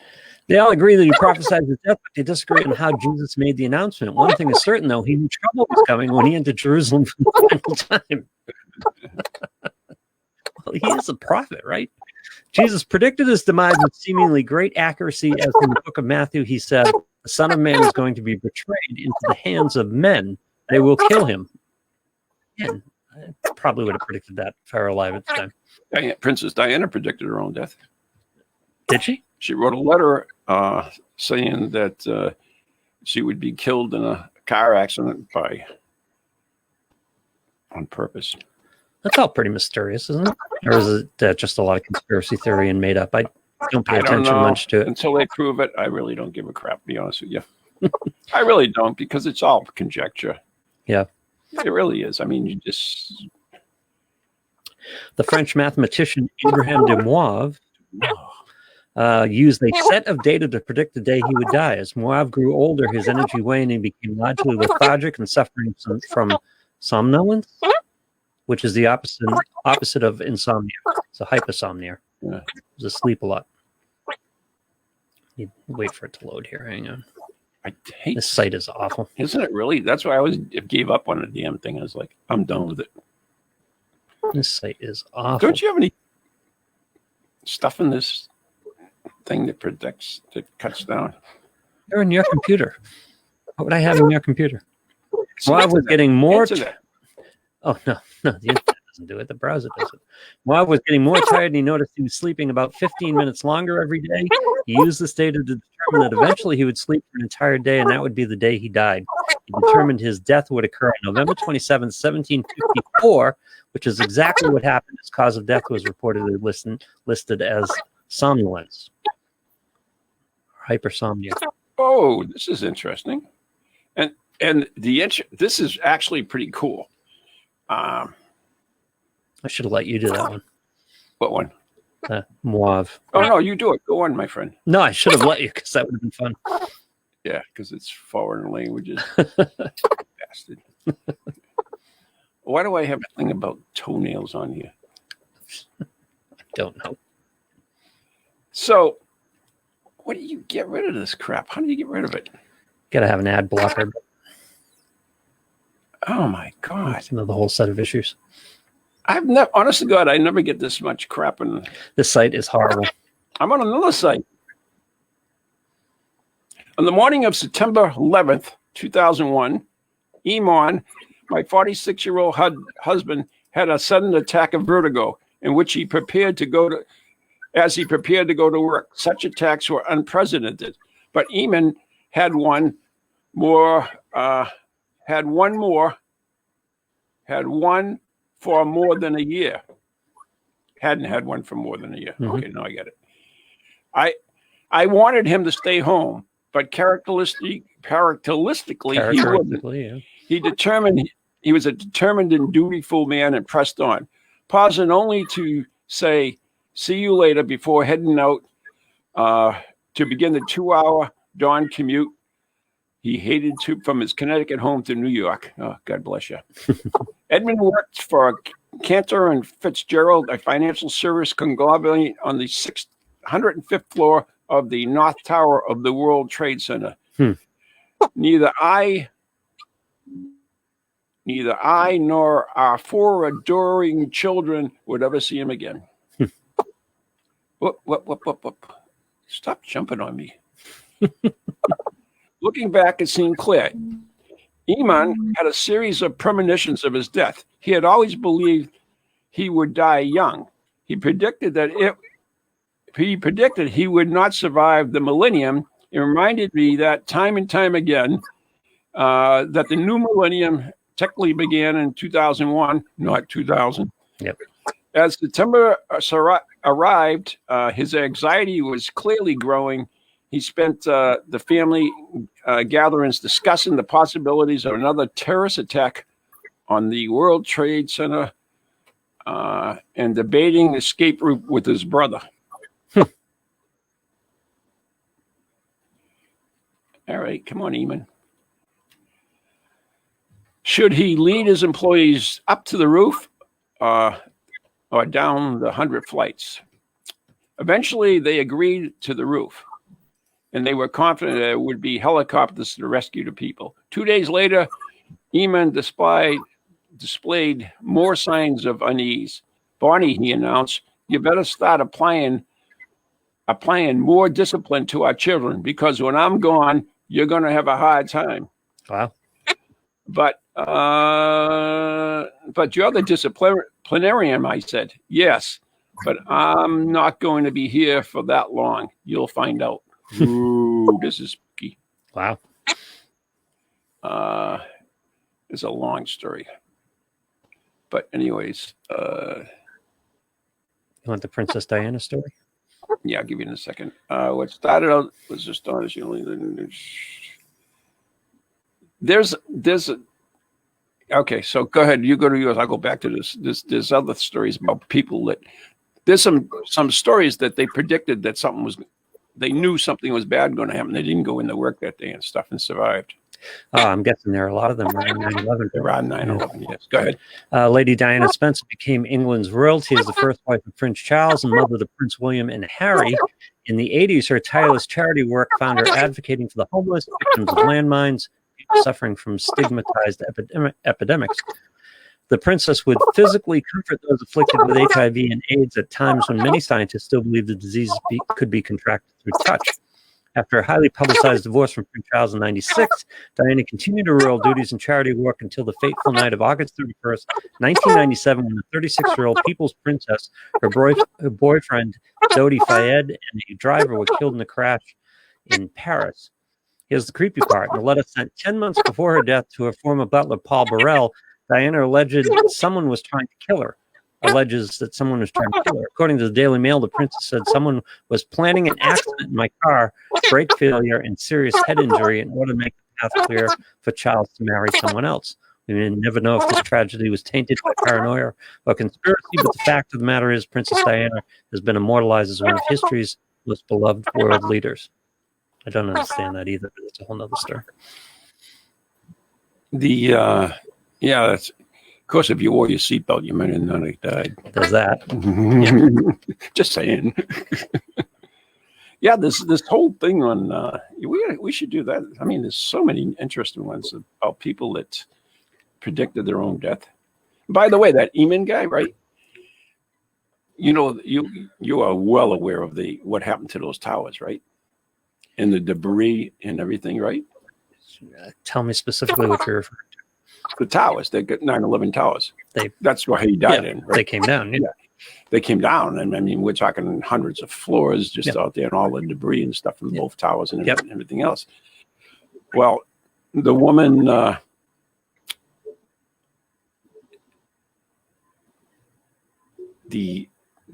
They all agree that he prophesied his death, but they disagree on how Jesus made the announcement. One thing is certain, though, he knew trouble was coming when he entered Jerusalem for the final time. Well, he is a prophet, right? Jesus predicted his demise with seemingly great accuracy, as in the book of Matthew, he said, the Son of Man is going to be betrayed into the hands of men. They will kill him. And I probably would have predicted that if I were alive at the time. Princess Diana predicted her own death. Did she? She wrote a letter saying that she would be killed in a car accident on purpose. That's all pretty mysterious, isn't it? Or is it just a lot of conspiracy theory and made up? I don't pay attention much to it. Until they prove it, I really don't give a crap, to be honest with you. I really don't, because it's all conjecture. Yeah. It really is. I mean, you just... The French mathematician Abraham de Moivre used a set of data to predict the day he would die. As Moivre grew older, his energy waned and he became largely lethargic and suffering from somnolence, which is the opposite of insomnia. So hypersomnia. Yeah. He's asleep a lot. You wait for it to load here. Hang on. I hate this site is awful. Isn't it really? That's why I always gave up on the damn thing. I was like, I'm done with it. This site is awful. Don't you have any stuff in this thing that cuts down? They're in your computer. What would I have in your computer? Well, I was getting more. Oh, no, the internet doesn't do it. The browser does it. While I was getting more tired and he noticed he was sleeping about 15 minutes longer every day, he used this data to determine that eventually he would sleep for an entire day, and that would be the day he died. He determined his death would occur on November 27, 1754, which is exactly what happened. His cause of death was reportedly listed as somnolence. Hypersomnia. Oh, this is interesting. And this is actually pretty cool. I should have let you do that one. What one? Moivre. Oh, no, you do it. Go on, my friend. No, I should have let you because that would have been fun. Yeah, because it's foreign languages. Bastard. Why do I have a thing about toenails on here? I don't know. So, what do you get rid of this crap? How do you get rid of it? Got to have an ad blocker. Oh, my God. That's another whole set of issues. I've never, honest to God, I never get this much crap. This site is horrible. I'm on another site. On the morning of September 11th, 2001, Iman, my 46-year-old husband, had a sudden attack of vertigo in which he prepared to go to work. Such attacks were unprecedented, but Iman had one for more than a year. Hadn't had one for more than a year. Mm-hmm. Okay, now I get it. I wanted him to stay home, but characteristically he wouldn't. Yeah. He was a determined and dutiful man and pressed on, pausing only to say, "See you later," before heading out to begin the 2-hour dawn commute he hated from his Connecticut home to New York. Oh, God bless you. Edmund worked for Cantor and Fitzgerald, a financial service conglomerate on the 105th floor of the North Tower of the World Trade Center. Neither I neither I nor our 4 adoring children would ever see him again. Whoop. Stop jumping on me. Looking back, it seemed clear. Iman had a series of premonitions of his death. He had always believed he would die young. He predicted he would not survive the millennium. It reminded me that time and time again that the new millennium technically began in 2001, not 2000. Yep. As September arrived, his anxiety was clearly growing. He spent the family gatherings discussing the possibilities of another terrorist attack on the World Trade Center and debating the escape route with his brother. All right, come on, Eamon. Should he lead his employees up to the roof or down the 100 flights? Eventually, they agreed to the roof, and they were confident there would be helicopters to rescue the people. 2 days later, Eamon displayed more signs of unease. Bonnie, he announced, you better start applying more discipline to our children, because when I'm gone, you're going to have a hard time. Wow. But you're the disciplinarian, I said. Yes, but I'm not going to be here for that long. You'll find out. Ooh, this is spooky. Wow. It's a long story. But anyways. You want the Princess Diana story? Yeah, I'll give you in a second. What started out was astonishingly. Okay, so go ahead. You go to yours. I'll go back to this. There's other stories about people that there's some stories that they predicted that they knew something was bad going to happen. They didn't go into work that day and stuff and survived. Oh, I'm guessing there are a lot of them around 9/11. Around 9/11, yes. Go ahead. Lady Diana Spencer became England's royalty as the first wife of Prince Charles and mother to Prince William and Harry. In the 80s, her tireless charity work found her advocating for the homeless, victims of landmines, people suffering from stigmatized epidemics. The princess would physically comfort those afflicted with HIV and AIDS at times when many scientists still believed the disease could be contracted through touch. After a highly publicized divorce from Prince Charles in 96, Diana continued her royal duties and charity work until the fateful night of August 31st, 1997, when the 36-year-old People's Princess, her boyfriend, Dodi Fayed, and a driver were killed in a crash in Paris. Here's the creepy part. In a letter sent 10 months before her death to her former butler, Paul Burrell, Diana alleges someone was trying to kill her. According to the Daily Mail, the princess said someone was planning an accident in my car, brake failure, and serious head injury in order to make the path clear for Charles to marry someone else. We may never know if this tragedy was tainted by paranoia or conspiracy, but the fact of the matter is Princess Diana has been immortalized as one of history's most beloved world leaders. I don't understand that either, but it's a whole nother story. That's... Of course, if you wore your seatbelt, you might have not have died. Does that? Just saying. Yeah, this whole thing on we should do that. I mean, there's so many interesting ones about people that predicted their own death. By the way, that Eamon guy, right? You know, you are well aware of what happened to those towers, right? And the debris and everything, right? Tell me specifically what you're referring to. The towers, they got 9/11 towers. That's where he died in. Right? They came down. Yeah. They came down, and I mean, we're talking hundreds of floors just out there, and all the debris and stuff from both towers and everything else. Well, the woman, the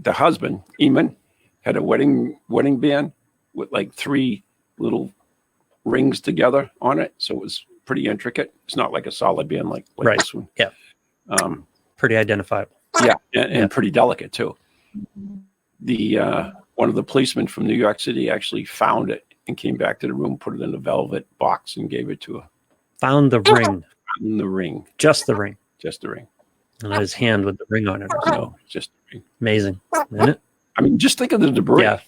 husband, Eamon, had a wedding band with like 3 little rings together on it, so it was pretty intricate. It's not like a solid band like this one. Yeah. Pretty identifiable. Yeah, and pretty delicate too. The one of the policemen from New York City actually found it and came back to the room, put it in a velvet box, and gave it to her. Found the ring. Found the ring. Just the ring. Just the ring. And his hand with the ring on it. No, just the ring. Amazing, isn't it? I mean, just think of the debris. Yeah.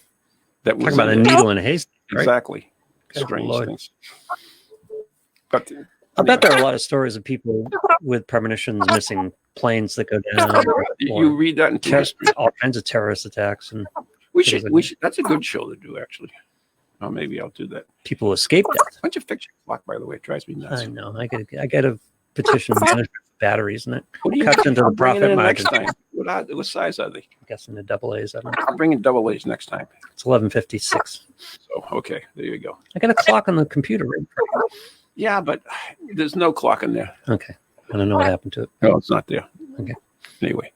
That was talking about a needle in a haystack. Right? Exactly. Good Strange Lord. things. But I bet there are a lot of stories of people with premonitions missing planes that go down. You read that in history. All kinds of terrorist attacks, and We should. That's a good show to do, actually. Oh, maybe I'll do that. people escape death. Bunch of fiction clock, by the way. It drives me nuts. I know. I got a petition management for batteries, and it What do you cuts into the I'll bring it profit in next margin. time. What size are they? I'm guessing the double A's. I don't know. I'll bring in double A's next time. It's 11:56. So okay, there you go. I got a clock on the computer. Right? Yeah, but there's no clock in there. Okay. I don't know what happened to it. No, it's not there. Okay. Anyway,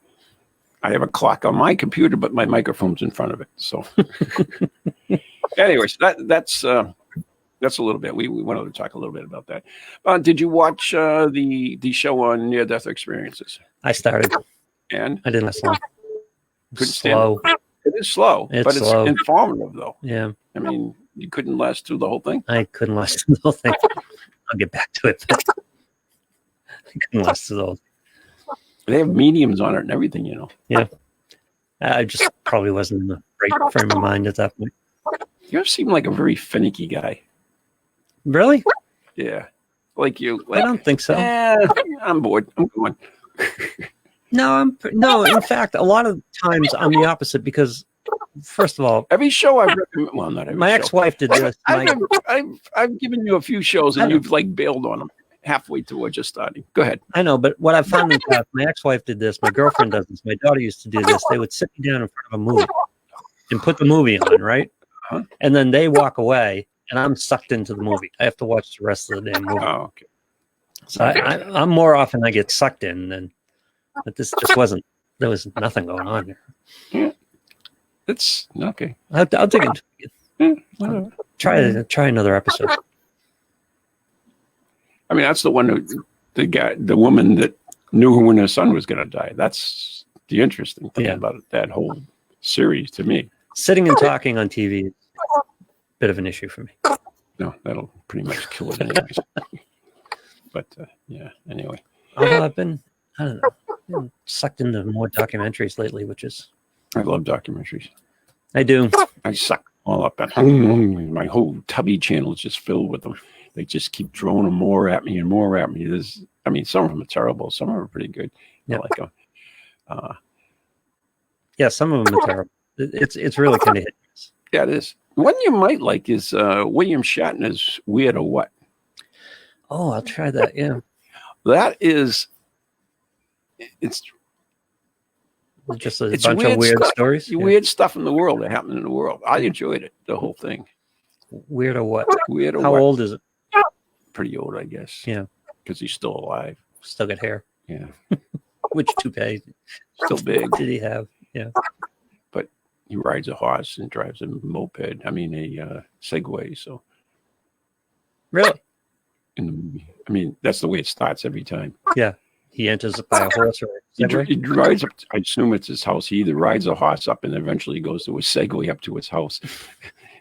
I have a clock on my computer, but my microphone's in front of it. So, anyways, that's a little bit. We wanted to talk a little bit about that. Did you watch the show on near-death experiences? I started. And I didn't last long. Couldn't Slow. it is slow, It's but it's slow. informative, though. Yeah. I mean, you couldn't last through the whole thing. I couldn't last through the whole thing. I'll get back to it. I couldn't last through the whole thing. They have mediums on it and everything, you know. I just probably wasn't in the right frame of mind at that point. You seem like a very finicky guy. Really? Yeah, like you. I don't think so. I'm bored. I'm going. No, no. In fact, a lot of times I'm the opposite because, first of all, Every show I've recommended, well, not every my show. ex-wife did this. I've given you a few shows I and know. you've like bailed on them halfway through or just starting. Go ahead. I know, but what I found in the past, my ex-wife did this. My girlfriend does this. My daughter used to do this. They would sit me down in front of a movie and put the movie on, right? Uh-huh. And then they walk away, and I'm sucked into the movie. I have to watch the rest of the damn movie. Oh, okay. So I'm more often I get sucked in than. But this just wasn't. There was nothing going on here. Yeah. It's okay. I'll dig into it. Yeah, whatever. Try another episode. I mean, that's the one that the woman that knew when her son was going to die. That's the interesting thing about it, that whole series to me. Sitting and talking on TV is a bit of an issue for me. No, that'll pretty much kill it anyways. But yeah, anyway. Although I've been, I don't know, sucked into more documentaries lately, which is I love documentaries. I do. I suck all up. And my whole Tubby channel is just filled with them. They just keep throwing them more at me and more at me. I mean, some of them are terrible. Some of them are pretty good. Yeah. I like them. Yeah, some of them are terrible. It's really kind of hit. Yeah, it is. One you might like is William Shatner's Weird or What? Oh, I'll try that. Yeah. That is, it's Just a It's bunch weird of weird stuff. stories. Yeah. weird stuff in the world that happened in the world. I enjoyed it, the whole thing. Weird or what? Weird or How What? old is it? Pretty old, I guess. Yeah. Because he's still alive. Still got hair. Yeah. Which toupee Still big. did he have? Yeah. But he rides a horse and drives a moped. I mean, a Segway. So Really? in the movie, I mean, that's the way it starts every time. Yeah. He enters by a horse or a Segway? He drives up. I assume it's his house. He either rides a horse up and eventually goes to a Segway up to his house,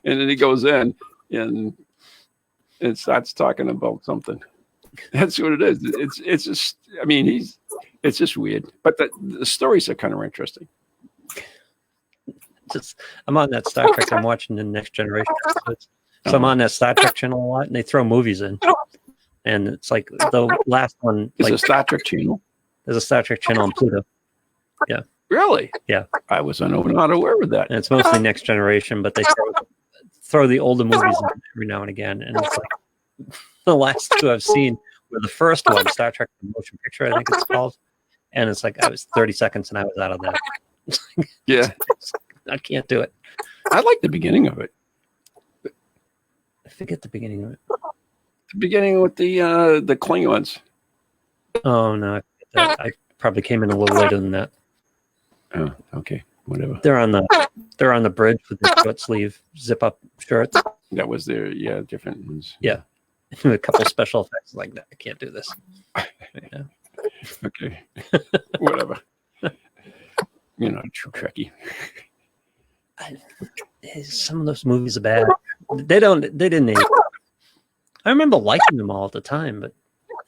and then he goes in and starts talking about something. That's what it is. It's just. I mean, it's just weird. But the stories are kind of interesting. I'm on that Star Trek. I'm watching the Next Generation episodes. So I'm on that Star Trek channel a lot, and they throw movies in. And it's like the last one. Is Like, a Star Trek channel? there's a Star Trek channel on Pluto, Really? Yeah. I was not aware of that. and it's mostly Next Generation, but they throw the older movies in every now and again. And it's like the last two I've seen were the first one, Star Trek the Motion Picture, I think it's called. And it's like I was 30 seconds and I was out of that. Yeah. I can't do it. I like the beginning of it. I forget the beginning of it. The beginning with the Klingons. Oh no, I forget that. I probably came in a little later than that. Oh, okay. Whatever. They're on the bridge with the short sleeve zip up shirts. That was their different ones. Yeah. A couple special effects like that. I can't do this. Yeah. Okay. Whatever. You're not a true Trekkie. Some of those movies are bad. They didn't age. I remember liking them all at the time, but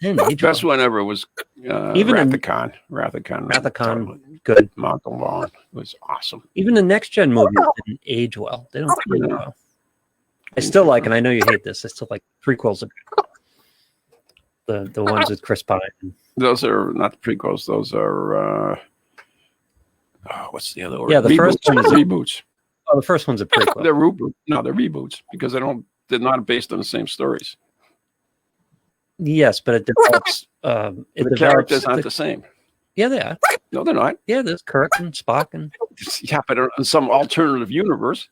they didn't age Best well. one ever was Even in- Rathacon. Rathacon, good. Michael Vaughn was awesome. Even the next gen movies didn't age well. They don't age well. I still like, and I know you hate this, I still like prequels. the ones with Chris Pine. Those are not the prequels. Those are what's the other order? Yeah, the first one is reboots. Oh, the first one's a prequel. They're reboot. No, they're reboots because they're not based on the same stories. Yes, but it develops. The characters aren't the same. Yeah, they are. No, they're not. Yeah, there's Kirk and Spock and. Yeah, but in some alternative universe.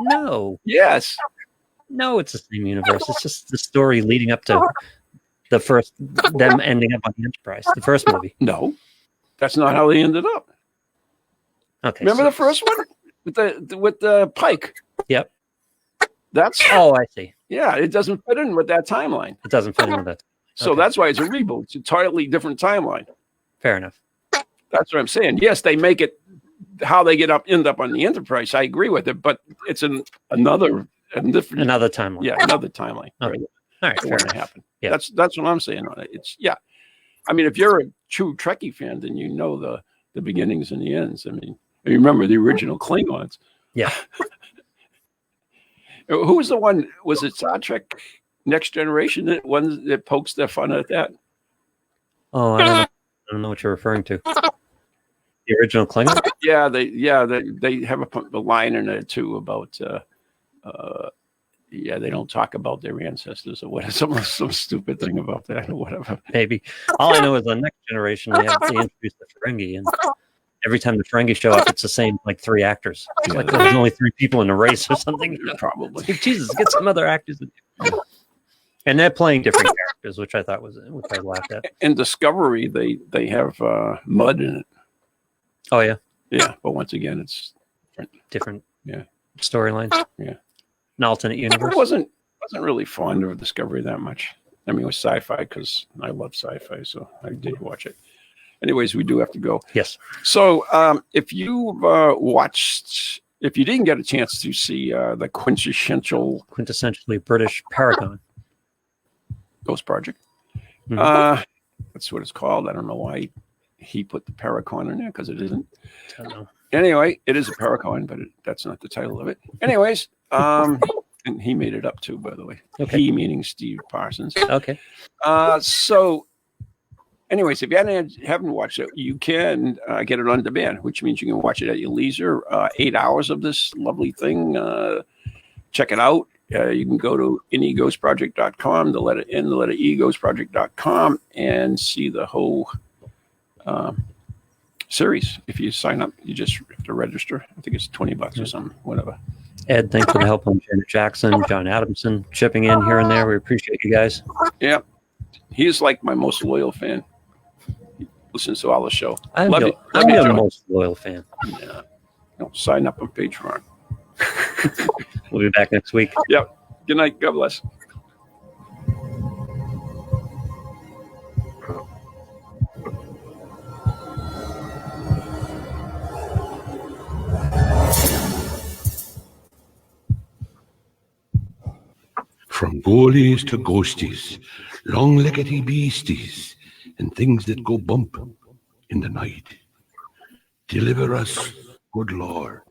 No. Yes. No, it's the same universe. It's just the story leading up to the first them ending up on the Enterprise, the first movie. No, that's not how they ended up. Okay. Remember the first one with the Pike? Yep. That's I see. Yeah, it doesn't fit in with that timeline. It doesn't fit in with that. So that's why it's a reboot. It's a entirely different timeline. Fair enough. That's what I'm saying. Yes, they make it how they end up on the Enterprise. I agree with it, but it's another timeline. Yeah, another timeline. Okay. All right, fair enough. Happen. Yeah. That's what I'm saying on it. It's I mean, if you're a true Trekkie fan, then you know the beginnings and the ends. I mean, you remember the original Klingons. Yeah. Who was the one? Was it Star Trek Next Generation that pokes their fun at that? Oh, I don't know what you're referring to. The original Klingon? Yeah, they have a line in it too about they don't talk about their ancestors or whatever, some stupid thing about that or whatever. Maybe. All I know is the Next Generation they introduced the Ferengi, and every time the Ferengi show up, it's the same like 3 actors. It's like there's only 3 people in the race or something. Probably. Jesus, get some other actors. And they're playing different characters, which I laughed at. In Discovery, they have mud in it. Oh yeah. Yeah, but once again, it's different. Yeah. Storylines. Yeah. An alternate universe. I wasn't really fond of Discovery that much. I mean, it was sci-fi because I love sci-fi, so I did watch it. Anyways, we do have to go. Yes. So, if you if you didn't get a chance to see the quintessentially British Paragon Ghost Project, that's what it's called. I don't know why he put the Paracon in there because it isn't. I don't know. Anyway, it is a Paracon, but that's not the title of it. Anyways, and he made it up too, by the way. Okay. He meaning Steve Parsons. Okay. So, anyways, if you haven't watched it, you can get it on demand, which means you can watch it at your leisure. 8 hours of this lovely thing. Check it out. You can go to neghostproject.com, the letter N, the letter E, ghostproject.com, and see the whole series. If you sign up, you just have to register. I think it's $20 or something, whatever. Ed, thanks for the help on Janet Jackson, John Adamson chipping in here and there. We appreciate you guys. Yeah. He's like my most loyal fan. He listens to all the show. I'm your most loyal fan. Yeah. No, sign up on Patreon. We'll be back next week. Yep. Good night. God bless. From ghoulies to ghosties, long-leggedy beasties, and things that go bump in the night. Deliver us, good Lord.